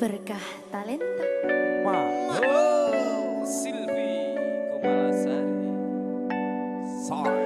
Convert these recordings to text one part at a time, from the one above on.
Berkah Talenta. Wow, Silvi Kumalasari. Sorry.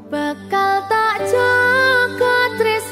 Bakal tak jaga tresno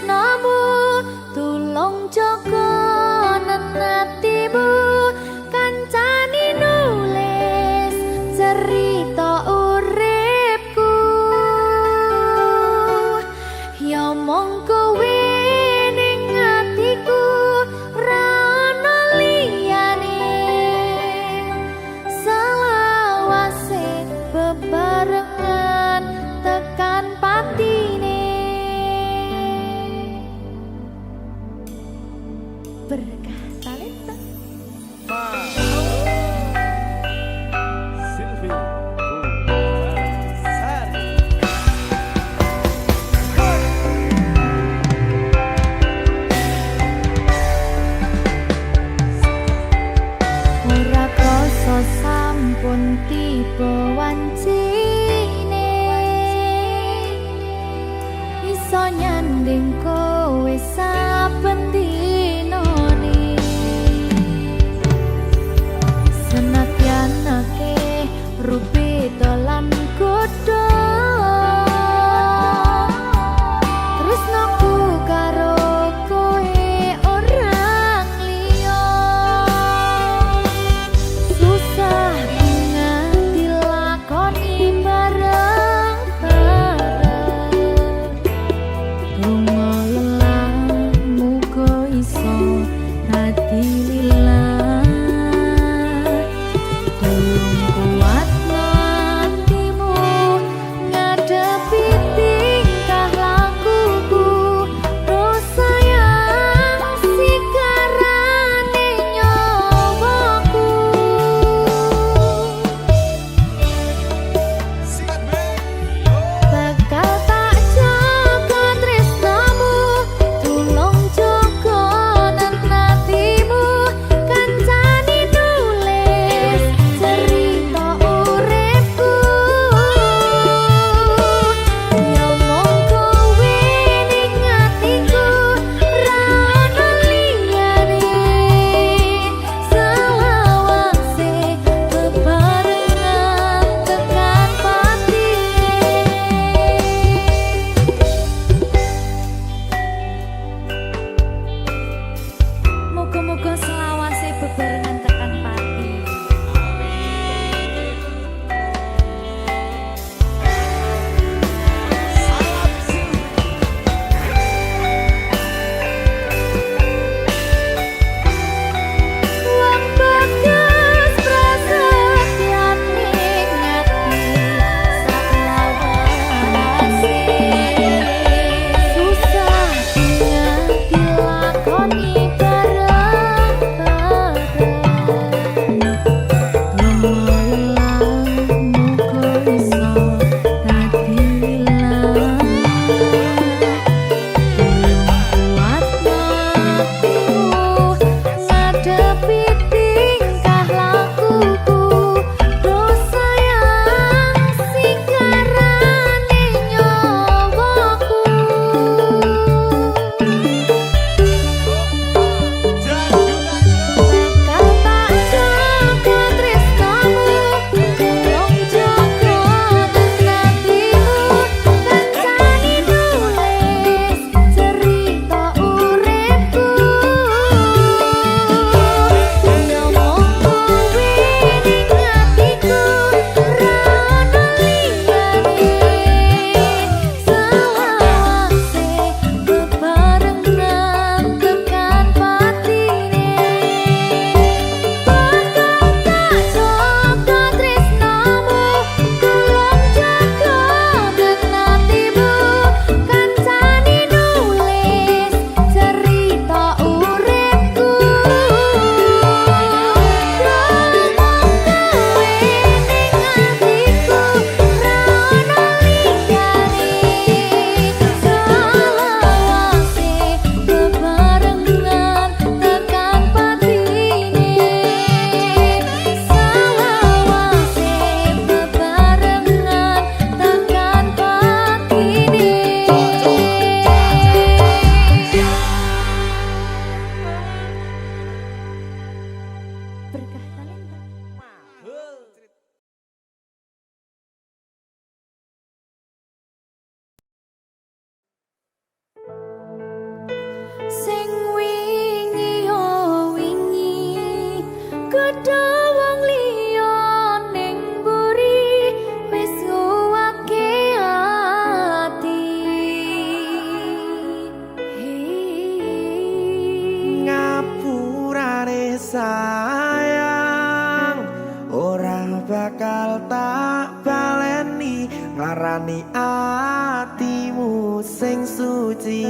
nglarani atimu sing suci.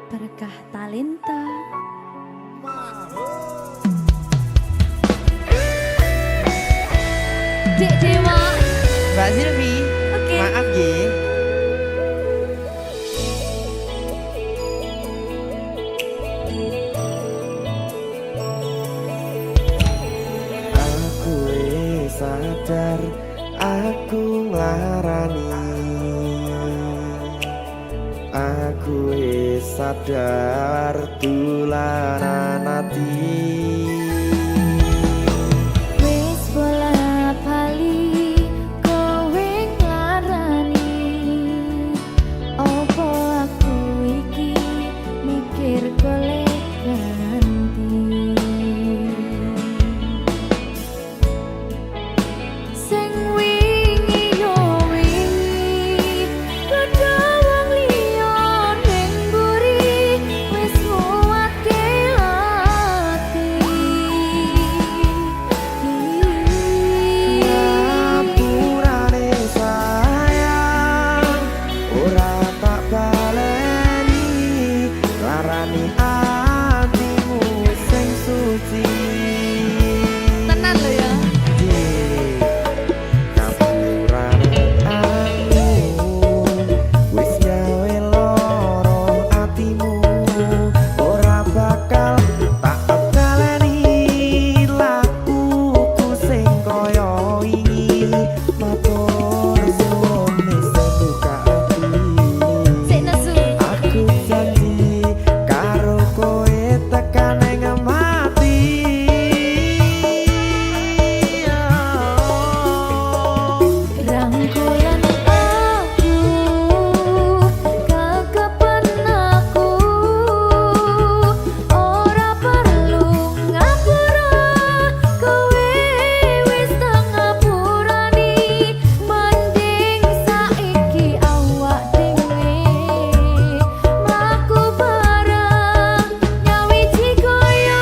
Berkah talenta. Dek Dewa. Mbak Silvi, Oke. maaf ye. Aku sadar aku nglarani. Aku sadar dolanan ati. Wis bola bali kowe nglarani. Opo aku iki mikir golek ganti. Sing wingi yo wingi kudu wong liya ning mburi wis nguwatke ati. Ngapurane sayang ora tak baleni larani atimu sing suci. Tenan lho ya. Ngapurane aku wis gawe loro atimu ora bakal tak baleni lakuku sing kaya wingi matur suwun sebuka ati. Sik nesu. Aku janji karo kowe tekan ing mati. Rangkulan aku kekepen aku ora perlu ngapura kowe wis tak ngapurani mending saiki awak dhewe mlaku bareng nyawiji kaya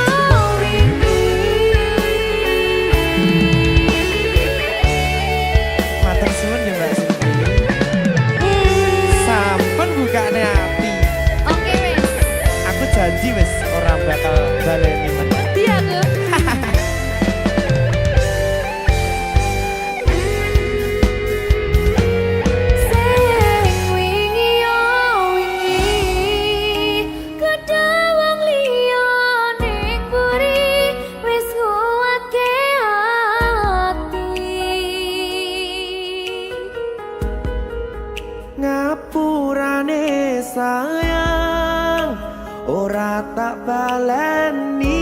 Matur suwun ya Mbak Silvi. Sampun bukane ati. Oke wis. Aku janji wis ora bakal baleni meneh. Dia tuh. Sing wingi yo wingi kudu wong liya ning mburi wis nguwatke ati. Ngapurane sayang ora tak baleni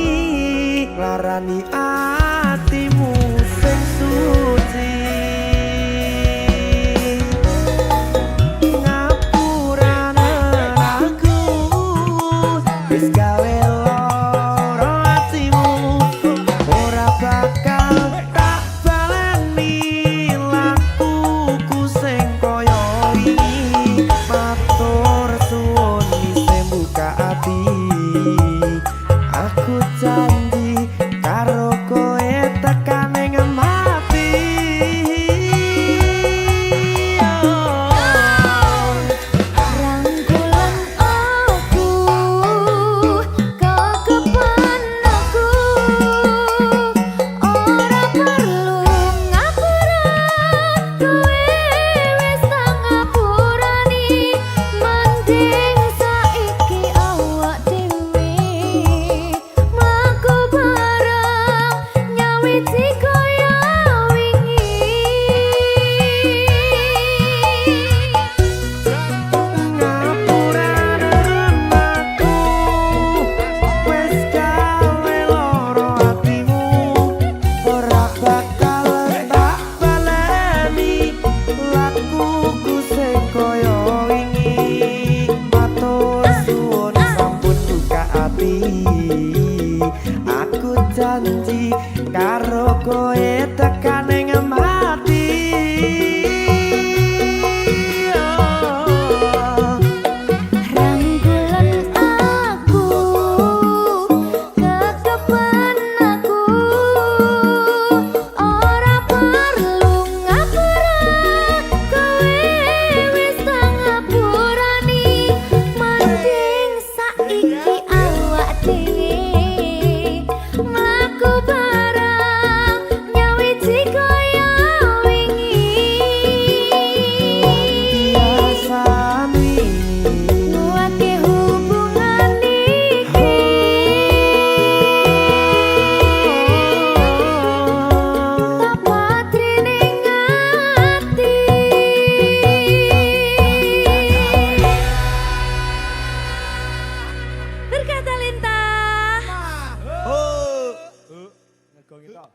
larani atimu sing suci. Ngapurane aku wis gawe loro atimu ora bakal tak baleni lakuku sing kaya wingi matur suwun isih buka ati. Aku janji karo kowe tekan ing mati. Rangkulan aku kekepen aku ora perlu ngapura kowe wis tak ngapurani mending saiki awak dhewe mlaku bareng nyawiji kaya wingi. Ngapurane aku wis gawe loro atimu ora bakal tak baleni lakuku sing kaya wingi matur suwun sampun buka ati. Aku janji karo kowe tekan ing mati. Rangkulan aku Berkah Talenta. Ngegongi tok.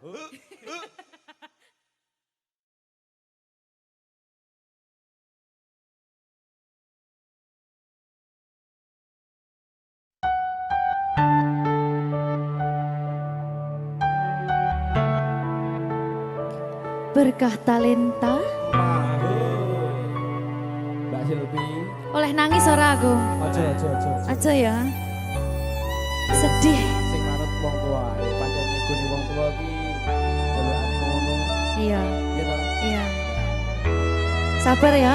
Berkah Talenta. Mbak Silvi. Oleh nangis ora aku? Aja. Aja ya. Sedih. Sing manut wong tua, pancen ngegoni wong tua iki jelekane ngono. Iya, Iya ta? iya. Sabar ya.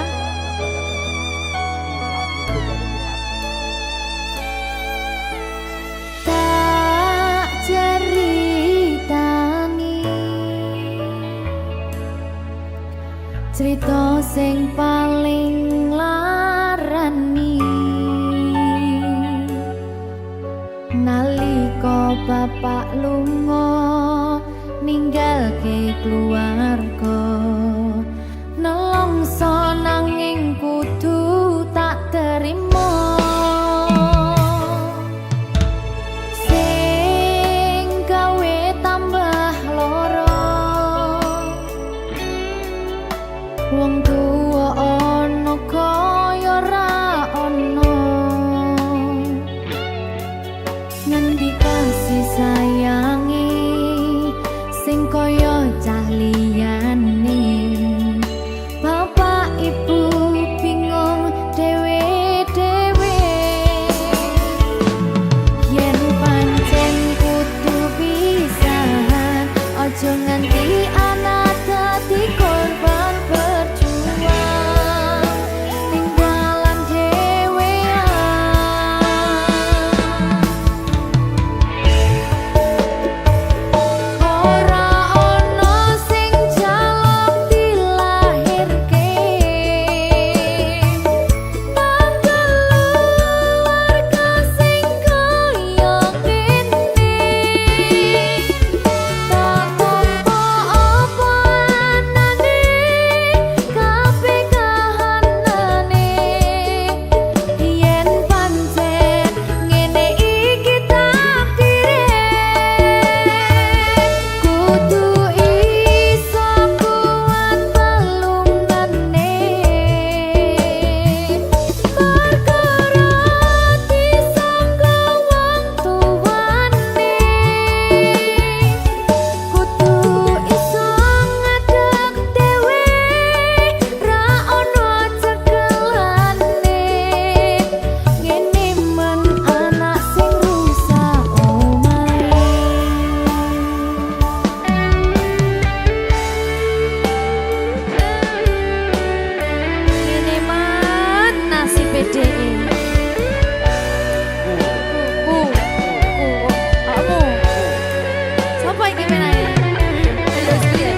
Tak ceritani cerita sing paling larani nalika bapak lunga ninggalke keluarga nelongso nanging kudu tak terima sing gawe tambah loro wong tuwa ana kaya ra ana ngendi kasih sayangi sing kaya cah liyane bapak ibu bingung dhewe-dhewe yen pancen kudu pisahan aja nganti anak dadi korban berjuang ning dalan dhewean ora ana sing jaluk dilahirke keluarga sing kaya ngene tak tampa apa anane kabeh kahanane yen pancen ngene iki takdire kudu iso kuat pelungane perkara disangka wong tuwane kudu iso ngadeg dhewe ra ono cekelane ngene men anak sing rusak omahe ngene men nasib dhewe kamu siapa ini menanya? Terus dia.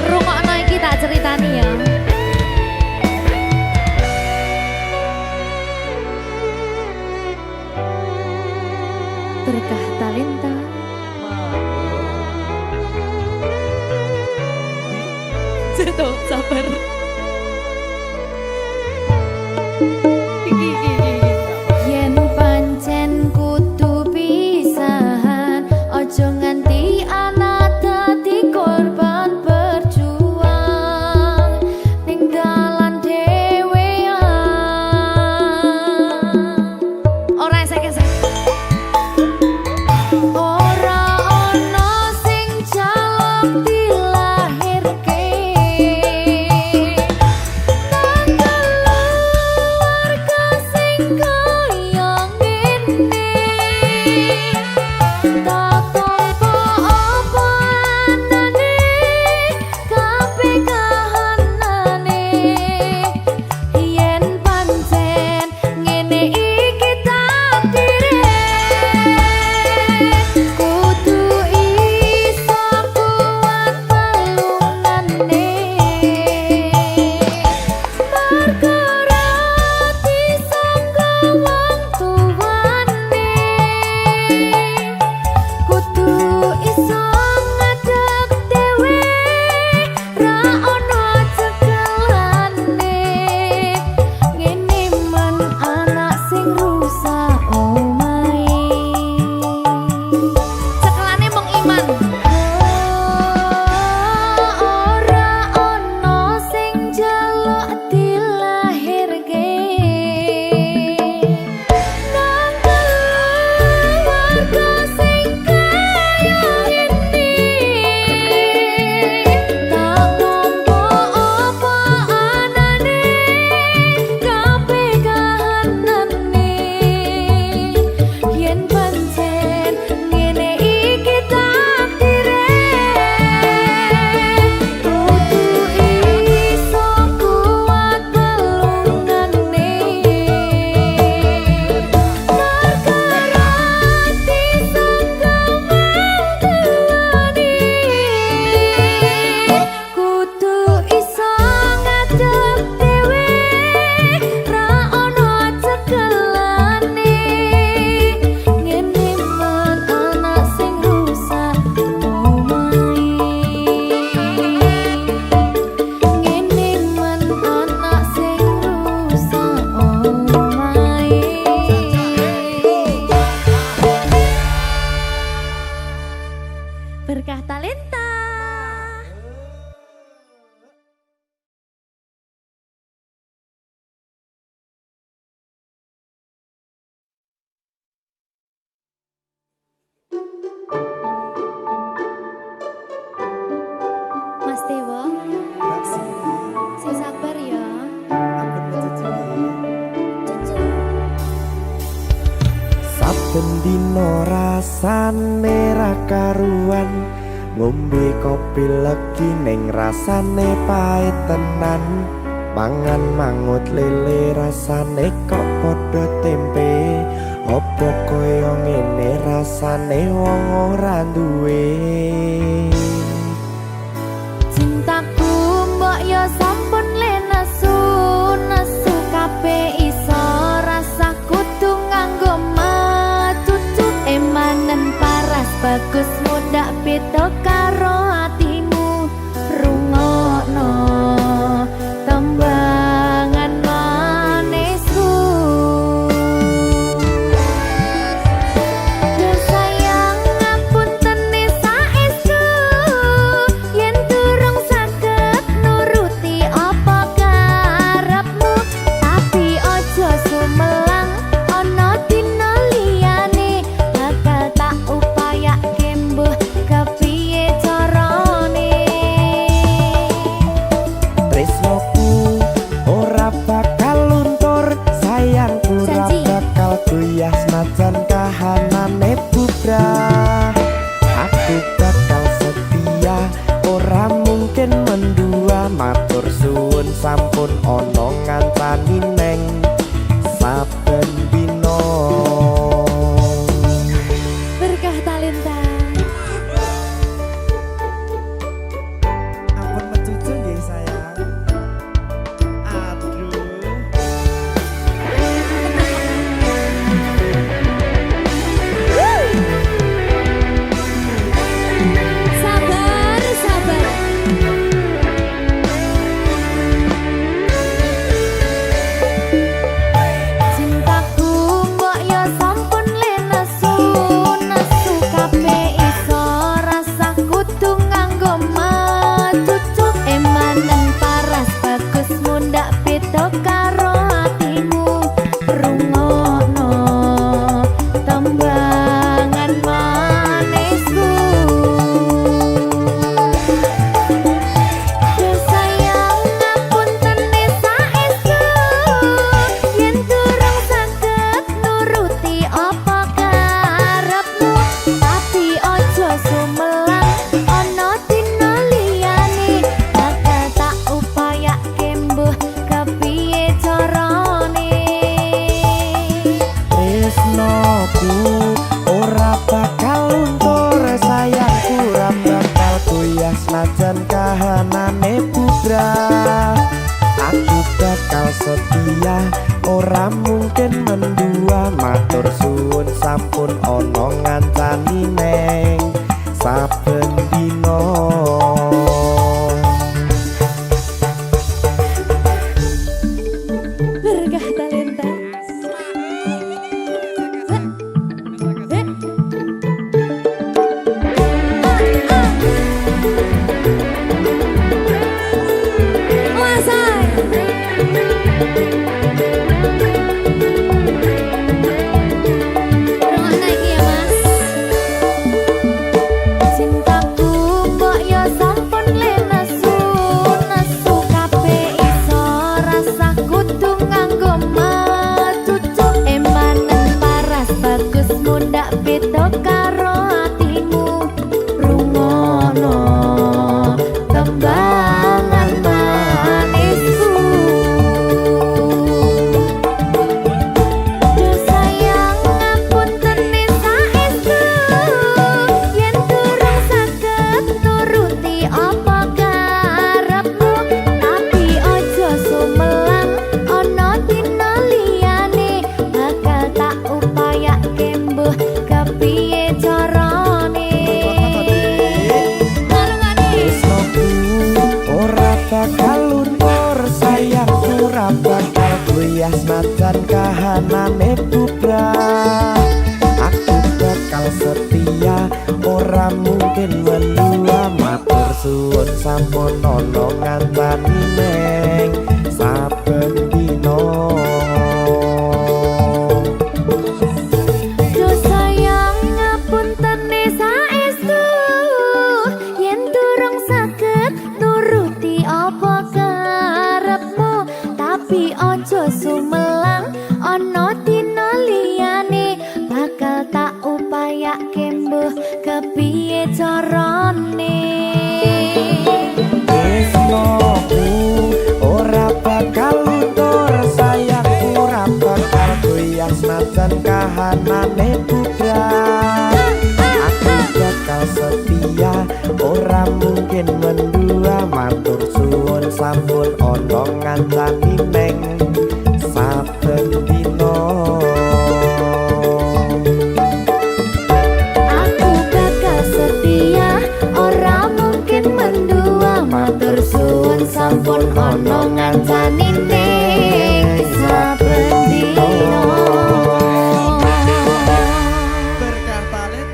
Rungokno iki tak ceritani ya. Berkah Talenta. Ceto sabar. Yen pancen kudu pisahan aja nganti anak dadi korban berjuang ning dalan dhewean ora esek-esek ora ana sing jaluk dilahirke Berkah Talenta. Mas Dewo, si sabar ya. Saben dino rasane ra karuan, ngombe kopi legi ning rasane pahit tenan. Mangan mangut lele rasane kok padha tempe. Apa kaya ngene rasane wong ora duwe. Cintaku mbok yo sampun le nesu kabeh iso rasa kudu nganggo matutu emanen paras bagus mudak beda karo atimu rungokno tembangan manisku. Duh sayang ngapunten saestu yen durung saged nuruti apa karepmu, tapi ojo sumelang ana dina liyane bakal tak upayake mbuh kepiye carane. Tresnoku ora bakal luntur, sayangku ora Janji. bakal goyah senajan kahanane bubrah. Aku bakal setia, ora mungkin mendua. Matur suwun sampun ana ngancani neng saben dina. Berkah Talenta. Ampun mecucu nggih sayang. Aduh. Sabar, sabar. Cintaku mbok yo sampun le nesu kabeh iso rasa kudu nganggo matutu emanen paras bagus mundak beda karo atimu rungokno tembangan manisku. Duh sayang ngapunten saestu yen durung saged nuruti apa karepmu, tapi ojo sumelang ana dina liyane bakal tak upayake mbuh kepiye carane. Tresnoku ora bakal luntur, sayangku ora bakal goyah senajan kahanane bubrah. Aku bakal setia, ora mungkin mendua. Matur suwun sampun ana ngancani neng saben dina. Berkah Talenta. Rungokno iki ya Mas. Cintaku mbok yo sampun le nesu kabeh iso rasa kudu nganggo matutu emanen paras bagus mundak beda karo atimu rungokno tembangan manisku. Duh sayang ngapunten saestu yen durung saged nuruti apa karepmu, tapi ojo sumelang ana dina liyane bakal tak upayake mbuh kepiye carane. Marungane Tresnoku ora bakal luntur, sayangku ora bakal goyah senajan kahanane bubrah. Aku bakal setia, ora mungkin melu. suwun sampun ana ngancani neng saben dina. Ojo sumelang ono dina liyane bakal tak upayake mbuh kepiye carane. Tresnoku ora bakal luntur, sayangku ora bakal goyah senajan kahanane bubrah. Aku bakal setia, ora mungkin mendua, matur suwun sampun ana ngancani neng saben dina. Aku bakal setia, ora mungkin mendua, matur suwun sampun ana ngancani neng saben dina. Berkah talenta.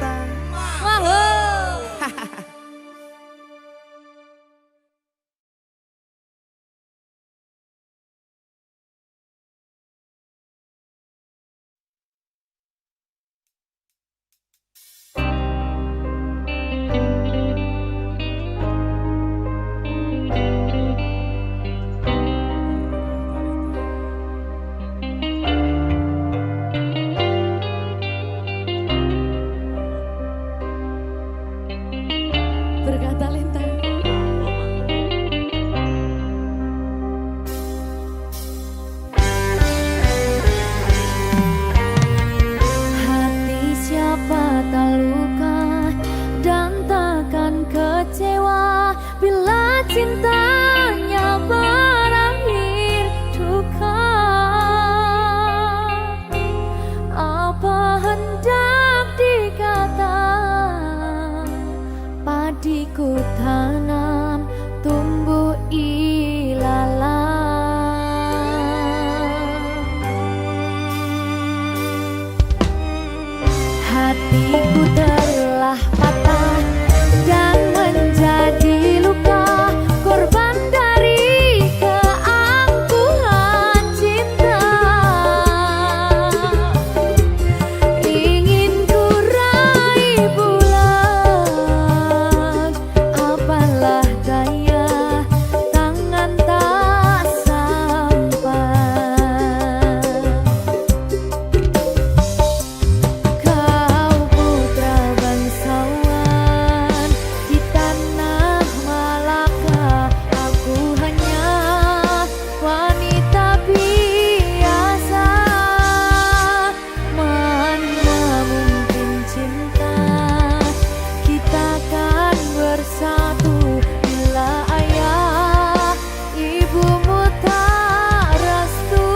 Berkah talenta. Hati siapa tak luka dan takkan kecewa bila cintanya berakhir duka. Apa hendak dikata, padiku tanam tumbuh ilalang. Hatiku telah patah dan menjadi luka, korban dari keangkuhan cinta. Ingin ku raih bulan, apalah daya, tangan tak sampai. Kau putra bangsawan di tanah Malaka, aku hanya wanita biasa. Mana mungkin cinta kita kan bersatu bila ayah ibumu tak restu.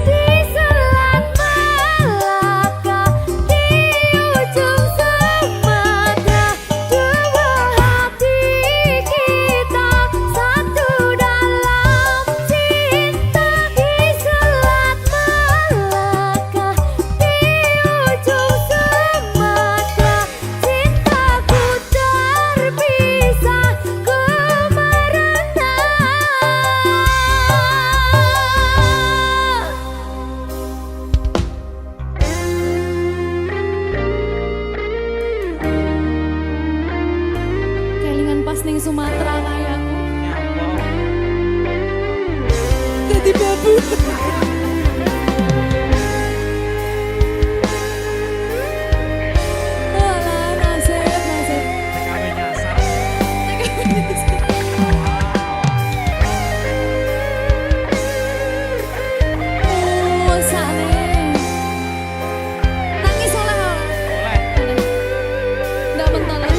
Di selat Malaka, di ujung Sumatera, dua hati kita satu dalam cinta. Di selat Malaka, di ujung Sumatera, cintaku terpisah ku merana. Kelingan pas ning Sumatera kayakku. Jadi babu. Alah, nasib. TKW nyasar. Oh, sane. Nangis oleh. Boleh. Nggak mentol ya.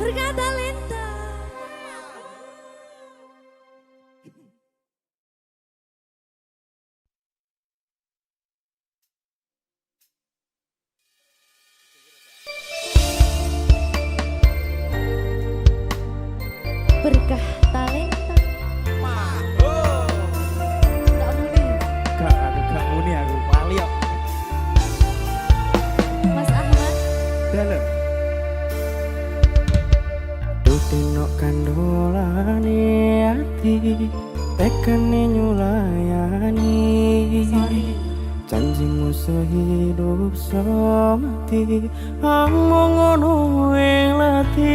berkatalenta. Berkah talenta. Nggak muni. Gak muni aku wali kok. Mas Ahmad. Dalem. Dutino kandolane ati tekane nyulayani Sorry. janjimu sehidup semati among ngono lati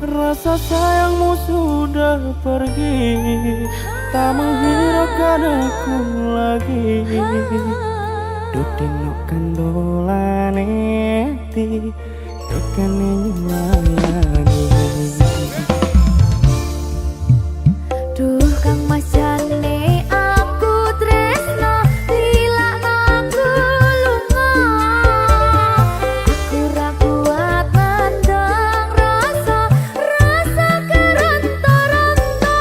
rasa sayangmu sudah pergi tak menghiraukan aku lagi Dutino kandolane ati tekane nyulayani Duh Kang Mas jane aku tresno lilakno aku lunga aku ra kuat nandang rasa keronta-ronta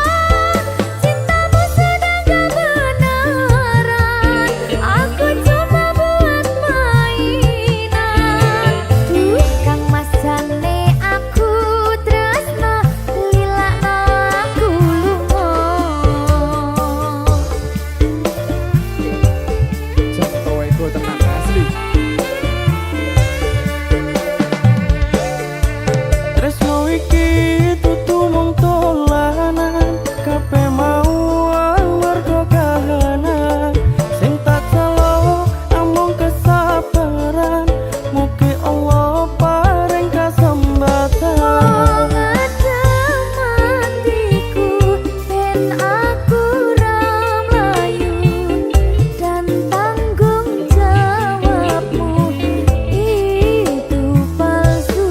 cintamu sedang kebenaran aku cuma buat mainan Duh Kang Mas jane aku tresno lilakno aku lunga Jokowe iku tenan asli. Tresno iki tutu mung dolanan kabeh mau amarga kahanan sing tak calo amung kesabaran mugi Allah paring kasembatan Matiku ben aku ramlayu dan tanggung jawabmu itu palsu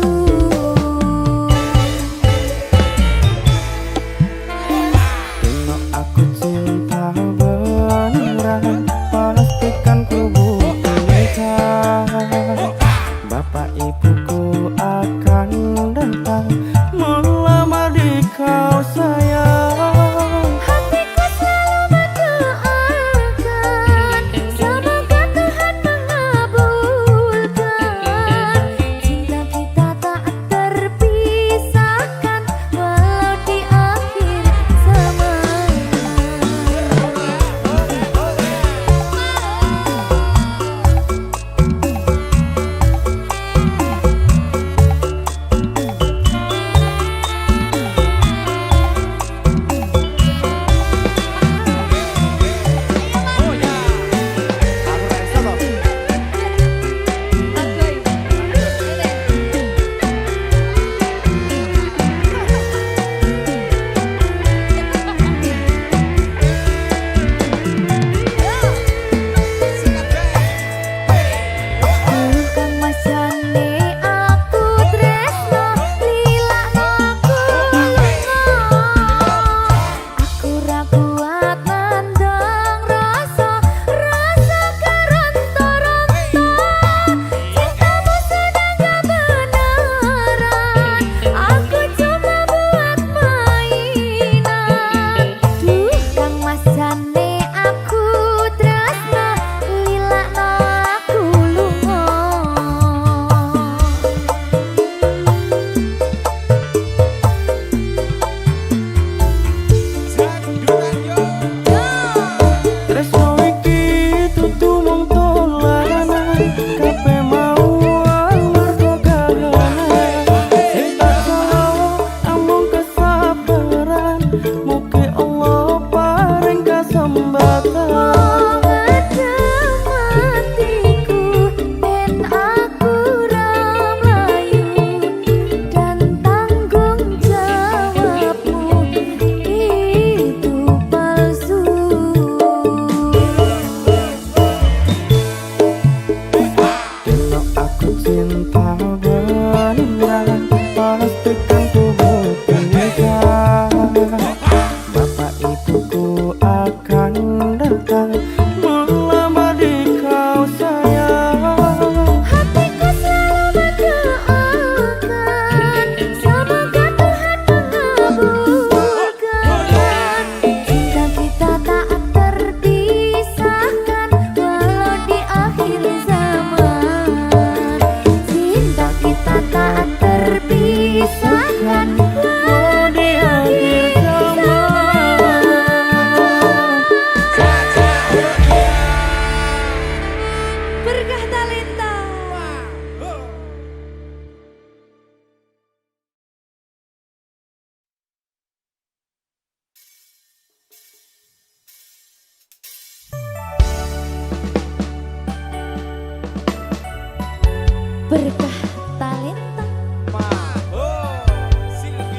Tuhan Oh di akhir zaman. berkah talenta. Berkah talenta. Silahkan.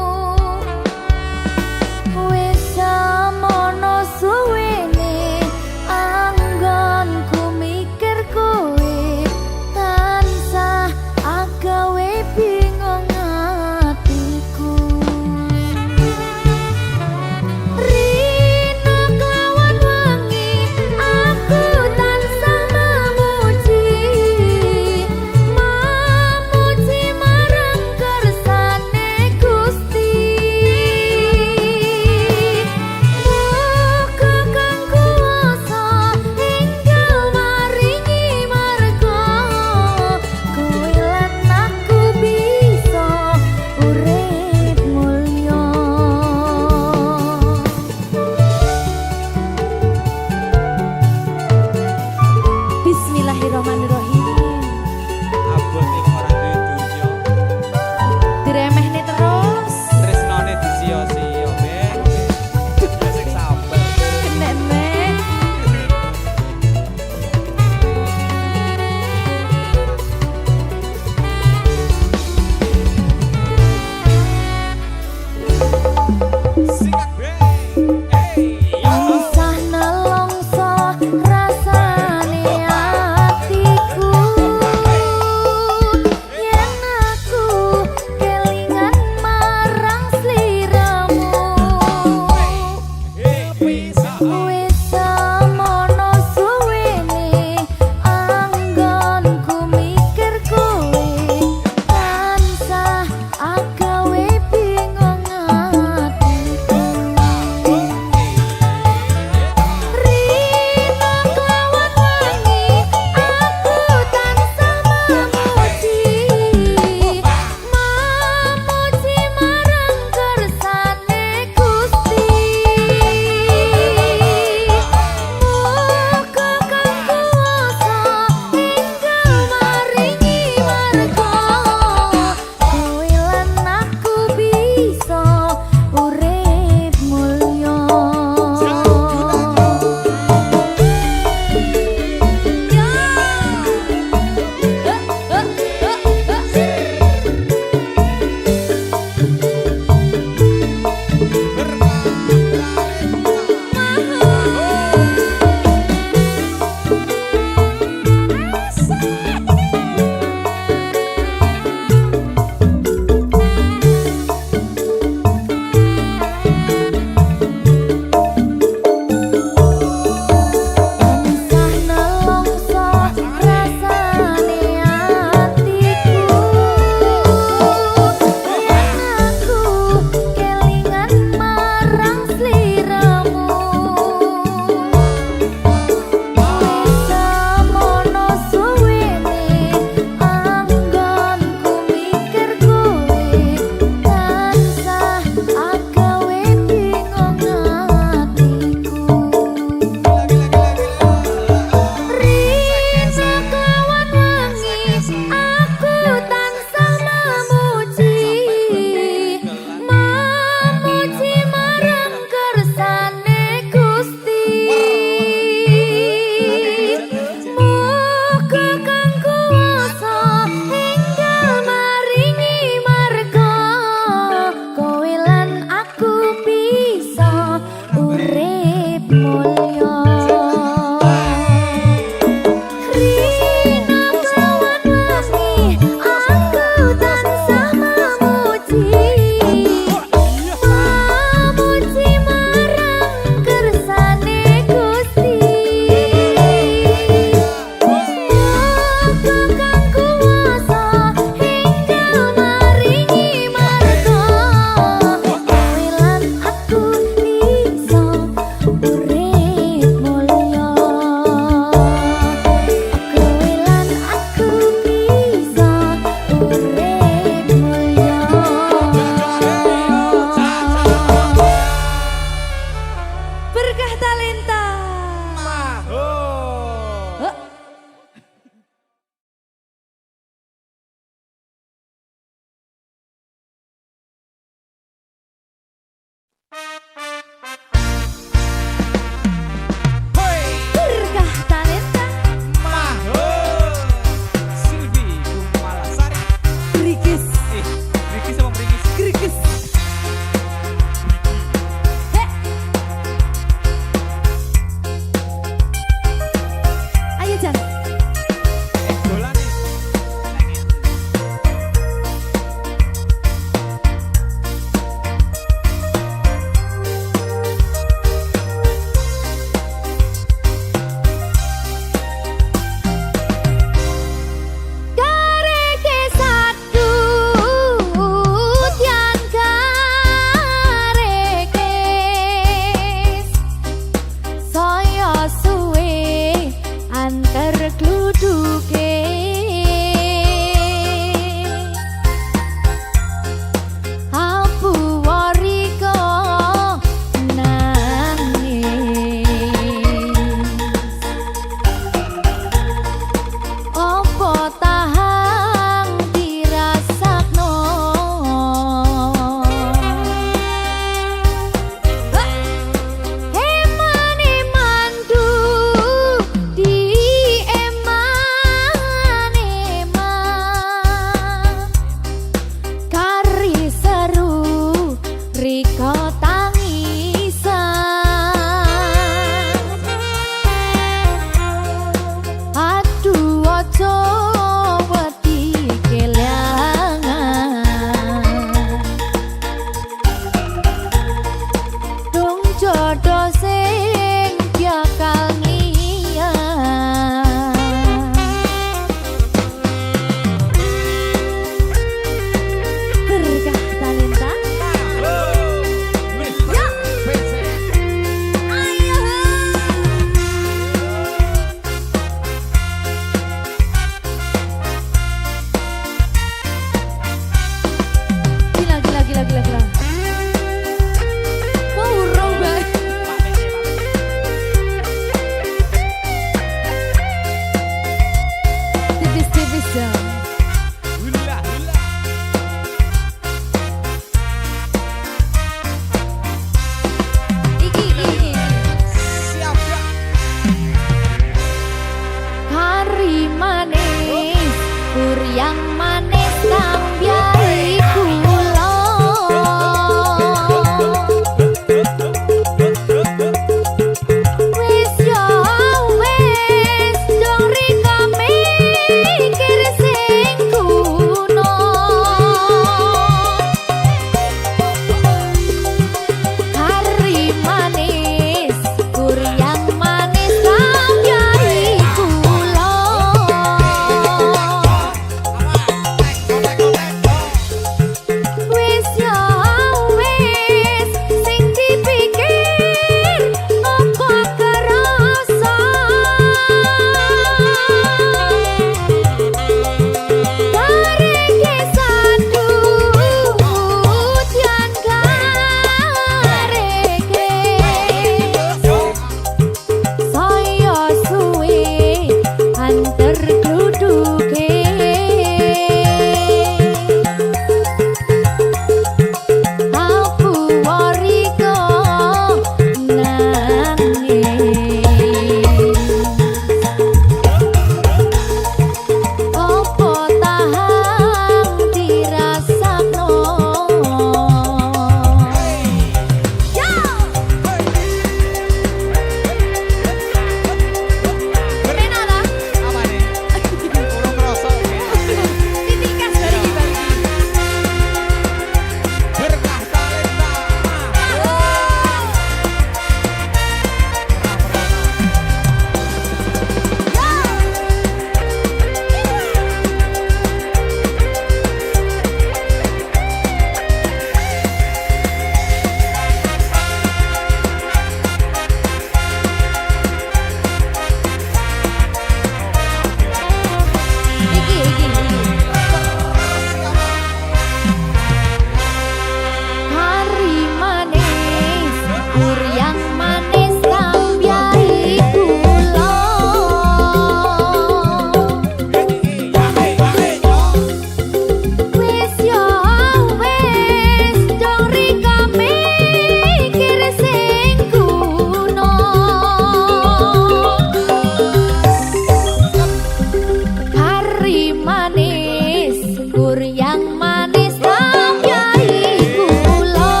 Kur yang manis tambahi gula.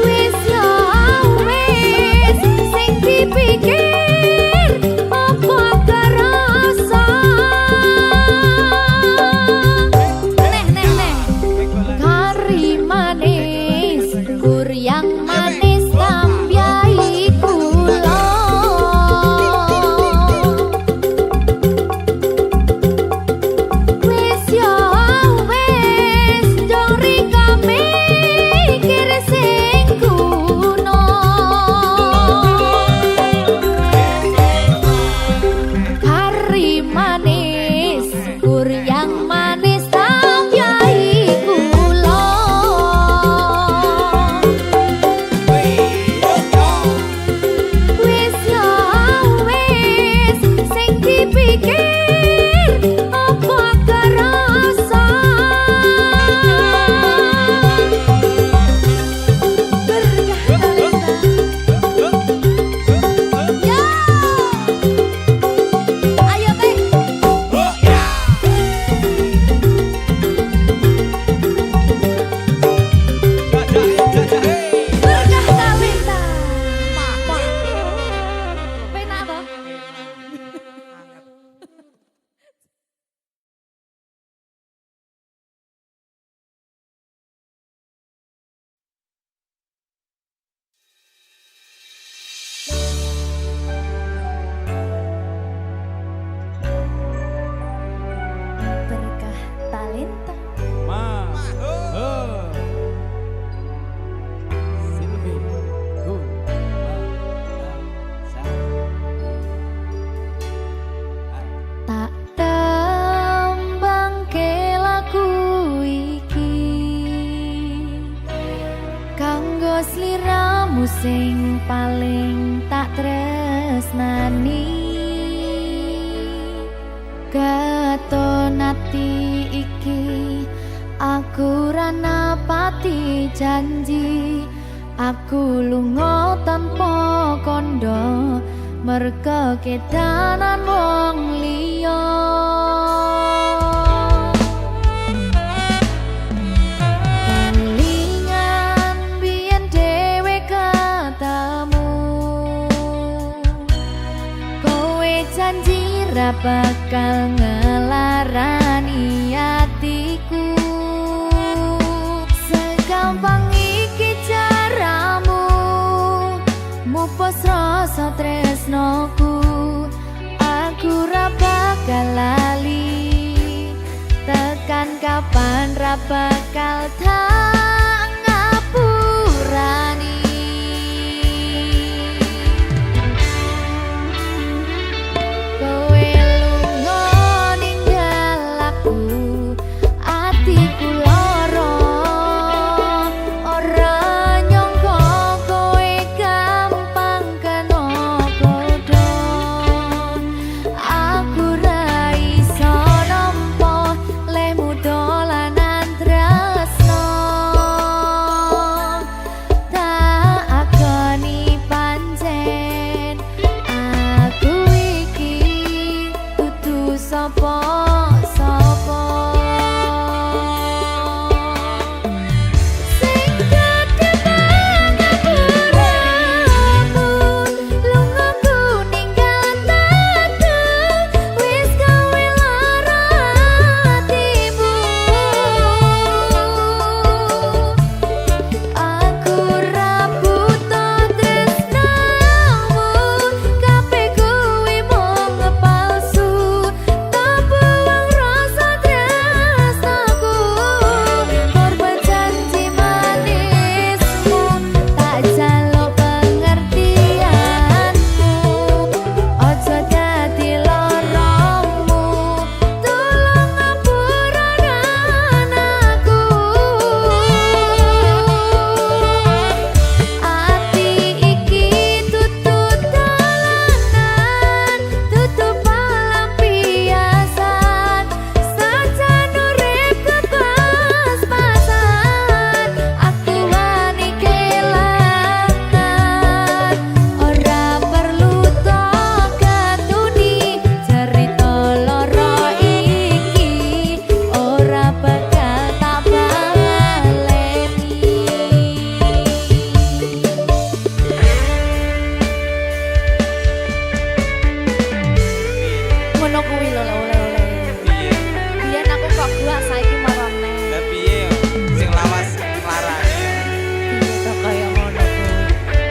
Wis ya wis sing dipikir apa kerasa. Neh kari manis kur yang manis tambahi gula. Wis ya wis dong rika mikir sing kuno. Kari manis kur yang manis tambahi gula. Wis ya wis sing dipikir apa kerasa. Ya ayo teh berkah talenta. Penak toh? Berkah talenta. Silvi ku Tak tembang lagu iki kanggo sliramu sing paling tak tresnani. Katon ati iki aku ra napati janji. Aku lunga tanpa kondo merga kedanan wong liya. Kelingan biyen dhewe ketemu, kowe janji ra bakal ngelarani atiku. Segampang iki caramu mupus rasa tresnoku. Aku ra bakal lali, tekan kapan ra bakal tak ngapurani. Kowe lunga ninggal aku, atiku lara. Ora nyangka kowe gampang kena godha. Aku ra iso nampa lehmu dolanan tresno. kuwi lho oleh-oleh. Piye? Biyen aku kok gua saiki marane. Lah piye yo? Sing lawas larane. Piye to kaya ngono kuwi.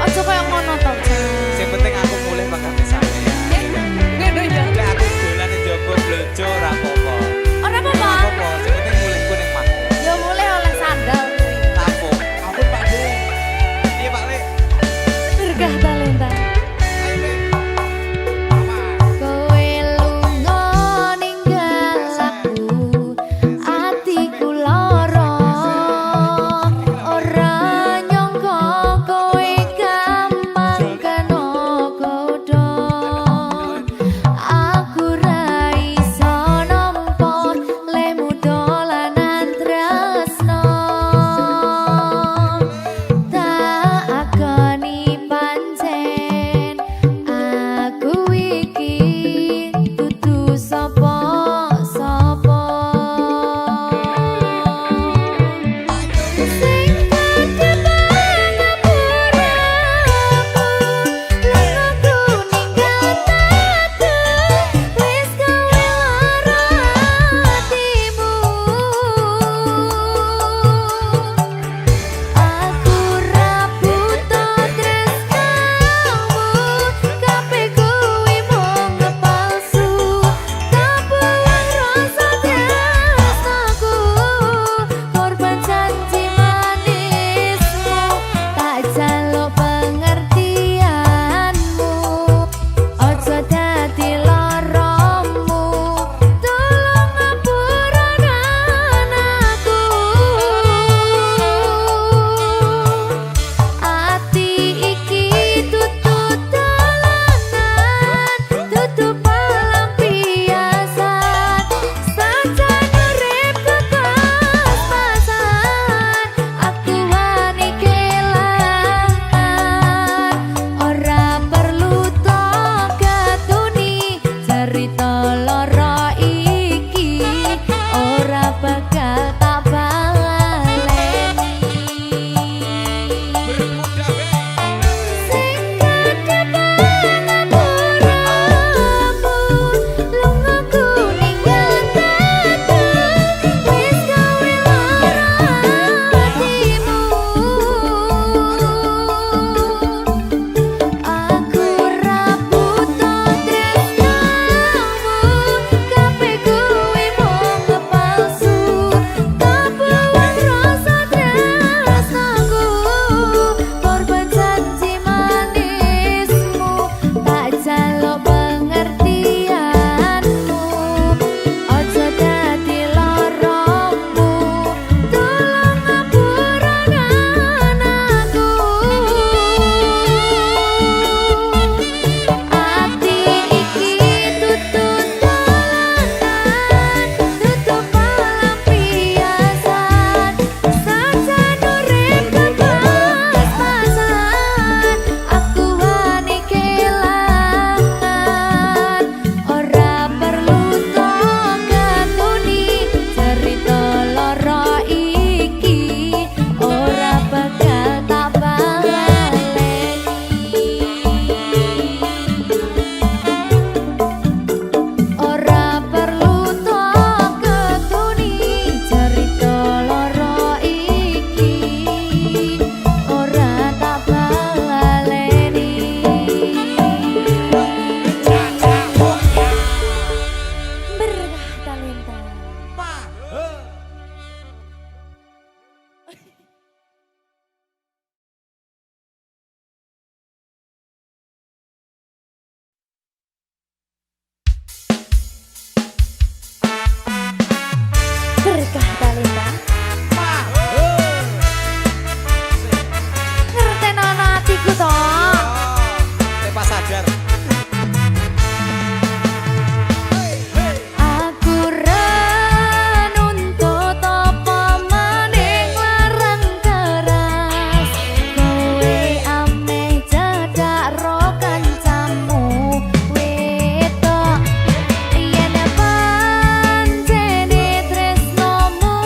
Aja kaya ngono to, Jan. Sing penting aku mulih bakal sampeyan. Ngono ya. Lek aku dolan njaba blojo ora apa-apa. Ora Ora apa-apa. apa-apa, sing penting mulihku ning mangku. Ya mulai oleh sandal kuwi. Tapuk. Ampun Pak De. Piye Pak Le? Berkah talenta. Ayo Le. Mama. Kowe lunga ninggal aku, atiku lara. Ora nyangka kowe gampang kena godha. Aku ra iso nampa lemu dolanan tresno. Tak akoni pancen aku iki dudu sapa-sapa. Sing kadang ngapuramu, lungaku ninggal tatu, wis kowe lara atimu. Aku ra buta tresnamu, kabeh kuwi mung palsu. Kabuang rasa tresnaku, korban janji manismu. Tak jaluk pengertianmu, ojo dadi laramu. Tolong ngapuraken aku. Ati iki tutut dolanan, tutup pelampiasan. Sajan urip kepas-pasan, aku wani kelangan. Ora perlu tok ketuni, cerita lara iki ora bakal tak baleni. Sing kadang ngapuramu, lungaku ninggal tatu, wis kowe lara atimu. Aku ra buta tresnamu, kabeh kuwi mung palsu. Kabuang rasa tresnaku, korban janji manismu. Tak jaluk pengertianmu, ojo dadi laramu. Tolong ngapuraken aku. Ati iki tutut dolanan, tutup pelampiasan. Sajan urip kepas-pasan, aku wani kelangan. Ora perlu tok ketuni, cerita lara iki ora bakal tak baleni. Ora perlu tok ketuni, cerita lara iki ora tak baleni. Berkah talenta. Berkah talenta. Ngertenono atiku to. Tepas sadar. Aku ra nuntut apa maning larang keras. Kowe ameh cedak ro kancamu wedok. Yen pancene tresnomu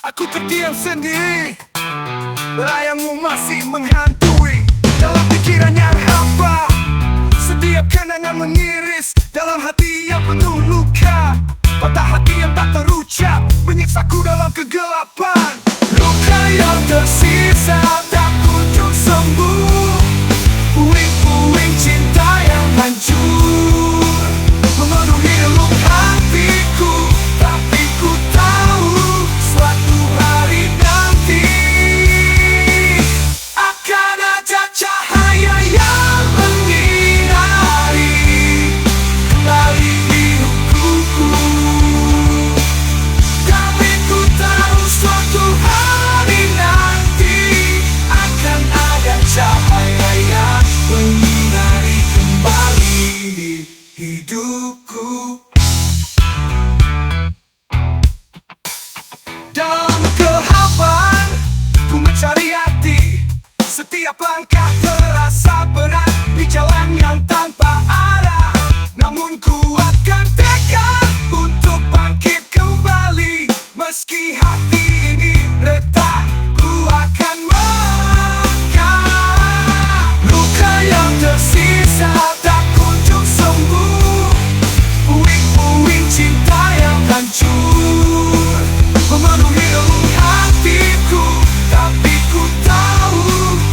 Aku terdiam sendiri, layangmu masih menghantui dalam pikirannya hampa. Setiap kenangan mengiris dalam hati yang penuh luka. Patah hati yang tak terucap menyiksaku dalam kegelapan. Luka yang tersisa tak kunjung sembuh. Puing-puing cinta yang hancur memenuhi relung hatiku. Tapi ku tahu suatu hari nanti akan ada cahaya yang menyinari kembali hidupku. Tapi ku tahu suatu hari nanti akan ada cahaya yang menyinari kembali hidupku. Dalam kehampaan ku mencari arti. Setiap langkah terasa berat di jalan yang tanpa arah. Namun kuatkan tekad untuk bangkit kembali. Meski hati ini retak, ku akan melangkah. Luka yang tersisa tak kunjung sembuh. Puing-puing cinta yang hancur memenuhi relung hatiku. Tapi ku tahu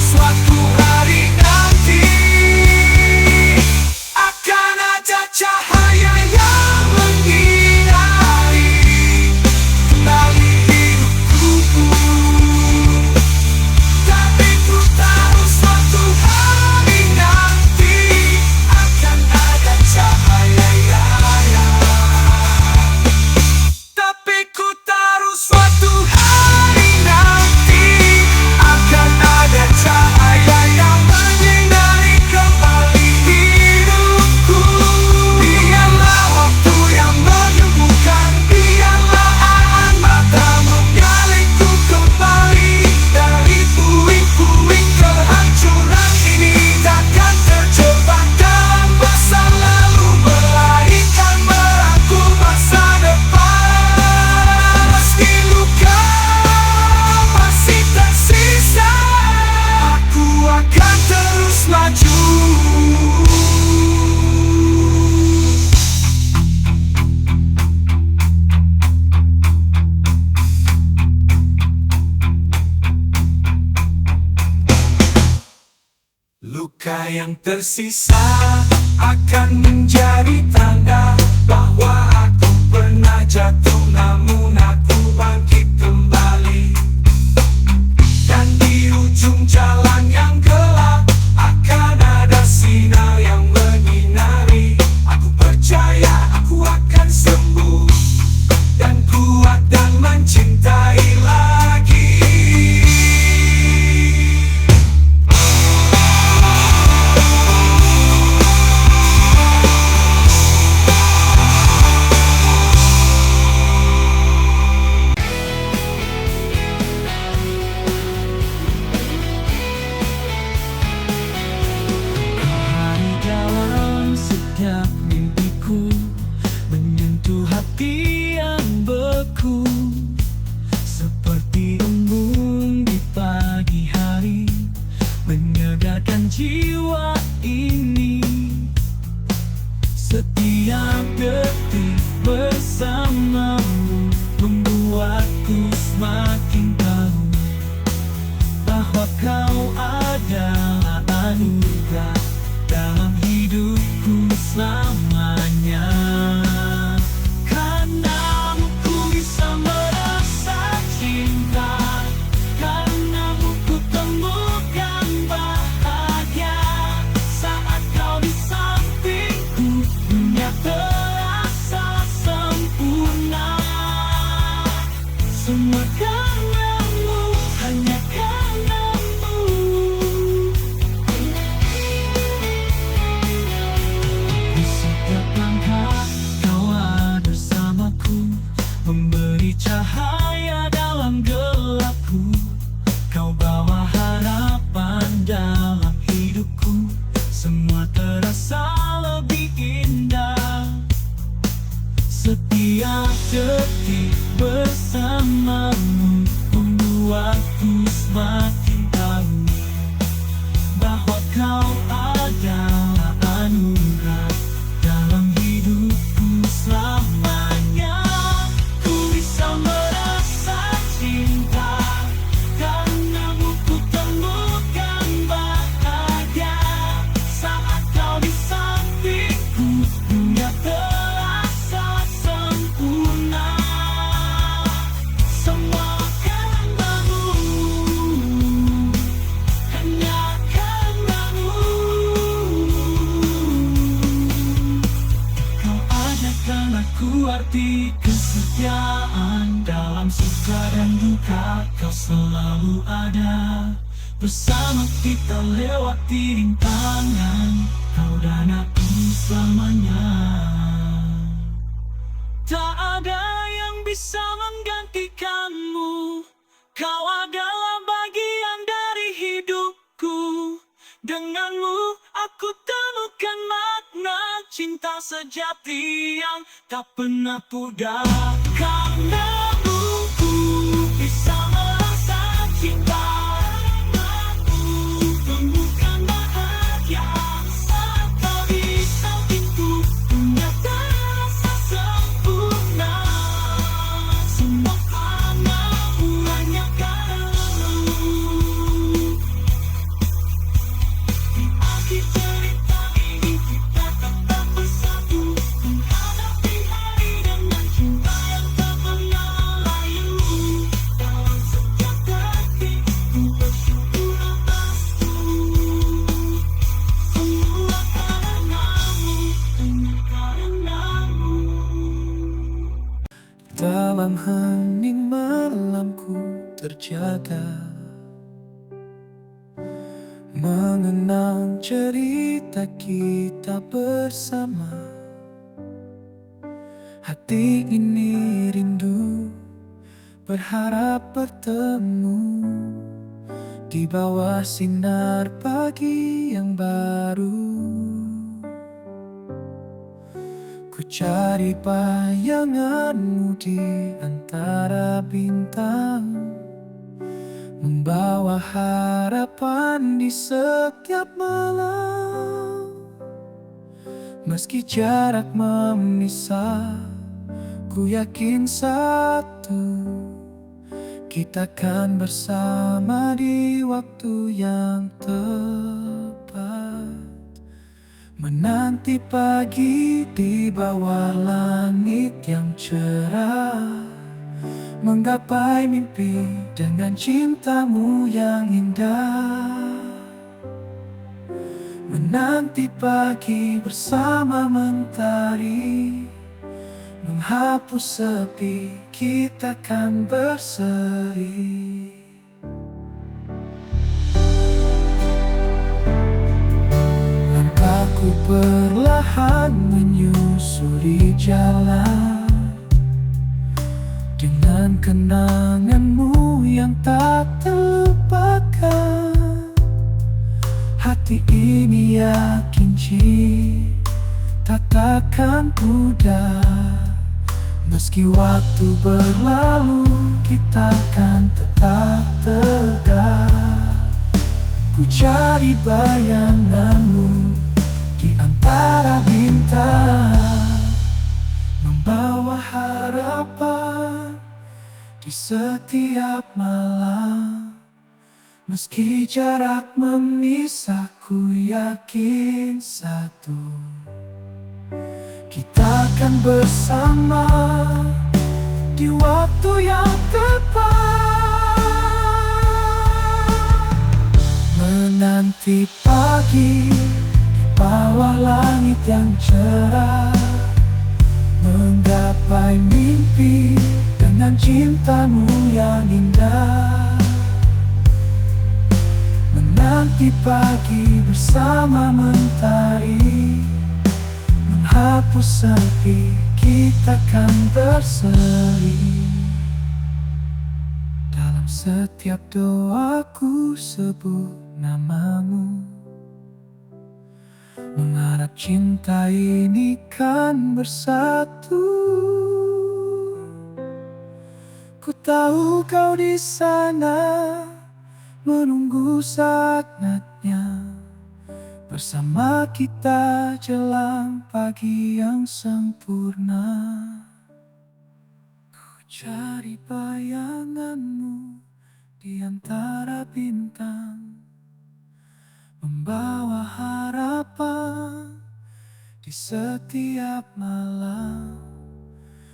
suatu hari nanti akan ada cahaya yang menyinari kembali hidupku. Tapi ku tahu suatu hari nanti akan ada cahaya Tapi ku tahu suatu hari nanti akan ada cahaya yang menyinari kembali hidupku. Biarlah waktu yang menyembuhkan, biarlah awan mata mengalihku kembali dari puing-puing kehancuran ini. Takkan terjebak dalam masa lalu, melainkan merangkul masa depan. Meski luka masih tersisa, aku akan terus maju. Luka yang tersisa akan menjadi tanda bahwa aku pernah jatuh, namun aku bangkit kembali. Dan di ujung jalan yang gelap akan ada sinar yang menyinari. Aku percaya aku akan sembuh dan kuat dan mencintai lagi. Hari dalam setiap mimpiku menyentuh hati yang beku. Seperti embun di pagi hari menyegarkan jiwa ini. Setiap detik bersamamu membuatku semakin tahu bahwa kau adalah anugerah dalam hidupku selamanya. Karenamu ku bisa merasa cinta, karenamu ku temukan bahagia. Bersama kita lewati rintangan, kau dan aku selamanya. Tak ada yang bisa menggantikanmu, kau adalah bagian dari hidupku. Denganmu aku temukan makna cinta sejati yang tak pernah pudar. Karenamu ku bisa merasa cinta, karenamu temukan bahagia. Saat kau di sampingku, punya rasa sempurna. Semua karenamu, hanya karenamu. Di akhir cerita ini kita tetap bersatu, menghadapi hari dengan cinta yang tak pernah layu. Dalam setiap detik ku bersyukur atasmu. Semua karenamu, hanya karenamu. Dalam hening malamku terjaga, mengenang cerita kita bersama. Hati ini rindu, berharap bertemu di bawah sinar pagi yang baru. Ku cari bayanganmu di antara bintang, membawa harapan di setiap malam. Meski jarak memisah, ku yakin satu, kita kan bersama di waktu yang tepat. Menanti pagi di bawah langit yang cerah, menggapai mimpi dengan cintamu yang indah. Menanti pagi bersama mentari, menghapus sepi, kita kan berseri. Langkahku perlahan menyusuri jalan, dengan kenanganmu yang tak terlupakan. Hati ini yakin cinta takkan pudar. Meski waktu berlalu, kita kan tetap tegak. Ku cari bayanganmu di antara bintang, membawa harapan di setiap malam. Meski jarak memisah, ku yakin satu, kita akan bersama di waktu yang tepat. Menanti pagi di bawah langit yang cerah, menggapai mimpi dengan cintamu yang indah. Menanti pagi bersama mentari, menghapus sepi, kita kan berseri. Dalam setiap doaku sebut namamu, mengharap cinta ini kan bersatu. Ku tahu kau di sana menunggu saatnya, bersama kita jelang pagi yang sempurna. Ku cari bayanganmu di antara bintang, membawa harapan di setiap malam.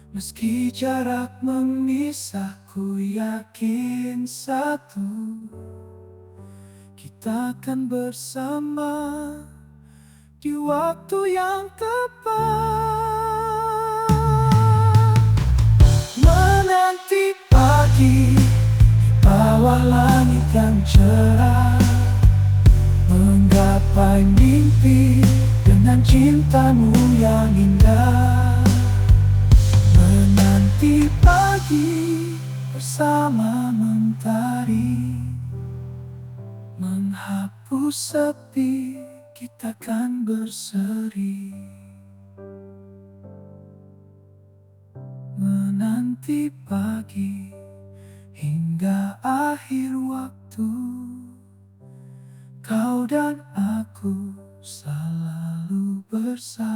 Meski jarak memisah, ku yakin satu, kita akan bersama di waktu yang tepat. Menanti pagi di bawah langit yang cerah, menggapai mimpi dengan cintamu yang indah. Menanti pagi bersama mentari, menghapus sepi, kita kan berseri. Menanti pagi hingga akhir waktu, kau dan aku selalu bersama.